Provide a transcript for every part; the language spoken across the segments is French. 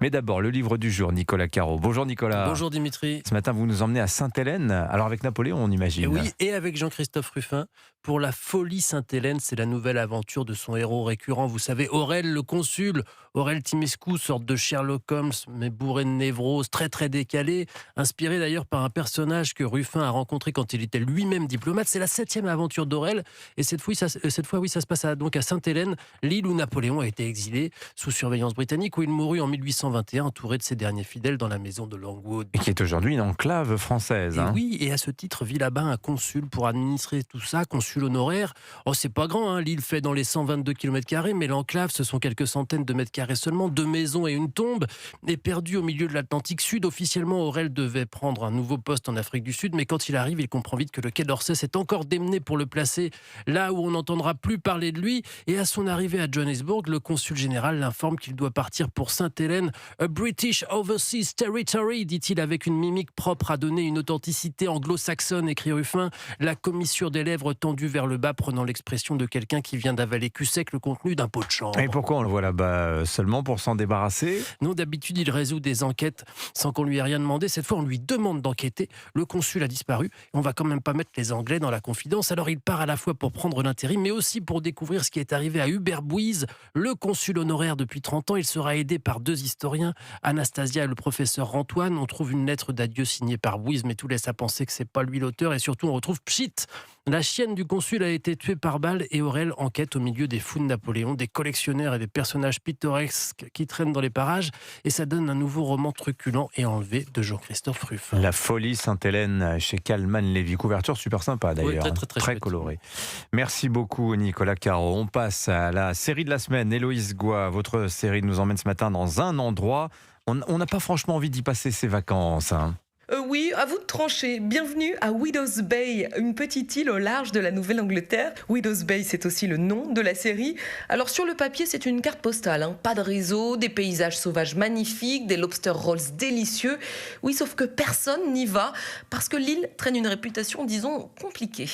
Mais d'abord, le livre du jour, Nicolas Caro. Bonjour Nicolas. Bonjour Dimitri. Ce matin, vous nous emmenez à Sainte-Hélène, alors avec Napoléon, on imagine. Et oui, et avec Jean-Christophe Ruffin, pour La Folie Sainte-Hélène, c'est la nouvelle aventure de son héros récurrent. Vous savez, Aurel le consul, Aurel Timescu, sorte de Sherlock Holmes, mais bourré de névrose, très très décalé, inspiré d'ailleurs par un personnage que Ruffin a rencontré quand il était lui-même diplomate. C'est la 7e aventure d'Aurel, et cette fois, ça se passe donc à Sainte-Hélène, l'île où Napoléon a été exilé sous surveillance britannique, où il mourut en 1821, entouré de ses derniers fidèles dans la maison de Longwood. Et qui est aujourd'hui une enclave française. Et oui, et à ce titre vit là-bas un consul pour administrer tout ça, consul honoraire. Oh, c'est pas grand, hein, l'île fait dans les 122 km², mais l'enclave, ce sont quelques centaines de mètres carrés seulement, 2 maisons et une tombe. Et perdu au milieu de l'Atlantique Sud, officiellement, Aurel devait prendre un nouveau poste en Afrique du Sud, mais quand il arrive, il comprend vite que le Quai d'Orsay s'est encore démené pour le placer là où on n'entendra plus parler de lui. Et à son arrivée à Johannesburg, le consul général l'informe qu'il doit partir pour Sainte-Hélène. A British Overseas Territory, dit-il avec une mimique propre à donner une authenticité anglo-saxonne, écrit Ruffin, la commissure des lèvres tendue vers le bas, prenant l'expression de quelqu'un qui vient d'avaler cul sec le contenu d'un pot de chambre. Et pourquoi on le voit là-bas seulement pour s'en débarrasser? Non, d'habitude, il résout des enquêtes sans qu'on lui ait rien demandé. Cette fois, on lui demande d'enquêter. Le consul a disparu. On va quand même pas mettre les Anglais dans la confidence. Alors, il part à la fois pour prendre l'intérim, mais aussi pour découvrir ce qui est arrivé à Hubert Bouise, le consul honoraire depuis 30 ans. Il sera aidé par 2 historiens, Anastasia et le professeur Antoine. On trouve une lettre d'adieu signée par Bouise, mais tout laisse à penser que c'est pas lui l'auteur. Et surtout, on retrouve Pchit. La chienne du consul a été tuée par balle et Aurel enquête au milieu des fous de Napoléon, des collectionneurs et des personnages pittoresques qui traînent dans les parages. Et ça donne un nouveau roman truculent et enlevé de Jean-Christophe Ruffin. La Folie Sainte-Hélène chez Calman Lévy. Couverture super sympa d'ailleurs. Oui, très colorée. Merci beaucoup Nicolas Caro. On passe à la série de la semaine. Héloïse Goua, votre série nous emmène ce matin dans un endroit. On n'a pas franchement envie d'y passer ses vacances. Oui, à vous de trancher. Bienvenue à Widows Bay, une petite île au large de la Nouvelle-Angleterre. Widows Bay, c'est aussi le nom de la série. Alors sur le papier, c'est une carte postale, hein. Pas de réseau, des paysages sauvages magnifiques, des lobster rolls délicieux. Oui, sauf que personne n'y va parce que l'île traîne une réputation, disons, compliquée.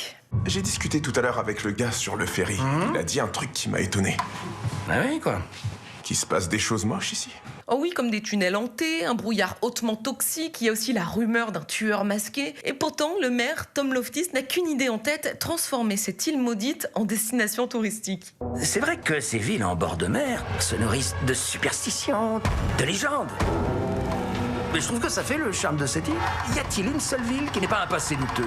J'ai discuté tout à l'heure avec le gars sur le ferry. Il a dit un truc qui m'a étonné. Ah oui, quoi. Qu'il se passe des choses moches ici. Oh oui, comme des tunnels hantés, un brouillard hautement toxique, il y a aussi la rumeur d'un tueur masqué. Et pourtant, le maire, Tom Loftis, n'a qu'une idée en tête, transformer cette île maudite en destination touristique. C'est vrai que ces villes en bord de mer se nourrissent de superstitions, de légendes. Mais je trouve que ça fait le charme de cette île. Y a-t-il une seule ville qui n'ait pas un passé douteux?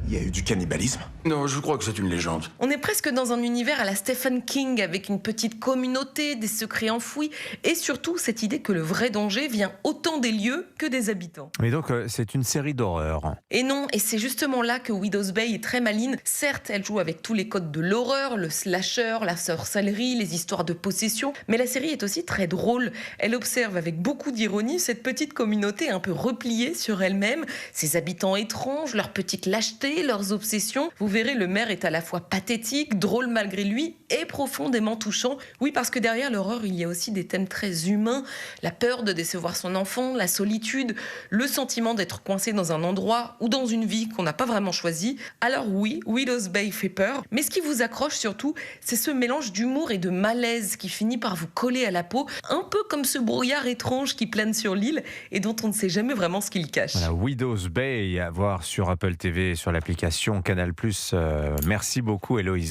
Il y a eu du cannibalisme. Non, je crois que c'est une légende. On est presque dans un univers à la Stephen King, avec une petite communauté, des secrets enfouis, et surtout cette idée que le vrai danger vient autant des lieux que des habitants. Mais donc c'est une série d'horreur. Et non, et c'est justement là que Widows Bay est très maligne. Certes, elle joue avec tous les codes de l'horreur, le slasher, la sorcellerie, les histoires de possession, mais la série est aussi très drôle. Elle observe avec beaucoup d'ironie cette petite communauté un peu repliée sur elle-même, ses habitants étranges, leurs petites lâchetés, leurs obsessions. Vous verrez, le maire est à la fois pathétique, drôle malgré lui et profondément touchant. Oui, parce que derrière l'horreur, il y a aussi des thèmes très humains. La peur de décevoir son enfant, la solitude, le sentiment d'être coincé dans un endroit ou dans une vie qu'on n'a pas vraiment choisie. Alors oui, Widows Bay fait peur, mais ce qui vous accroche surtout, c'est ce mélange d'humour et de malaise qui finit par vous coller à la peau, un peu comme ce brouillard étrange qui plane sur l'île et dont on ne sait jamais vraiment ce qu'il cache. Voilà, Widows Bay à voir sur Apple TV, sur l'application Canal+. Merci beaucoup Héloïse.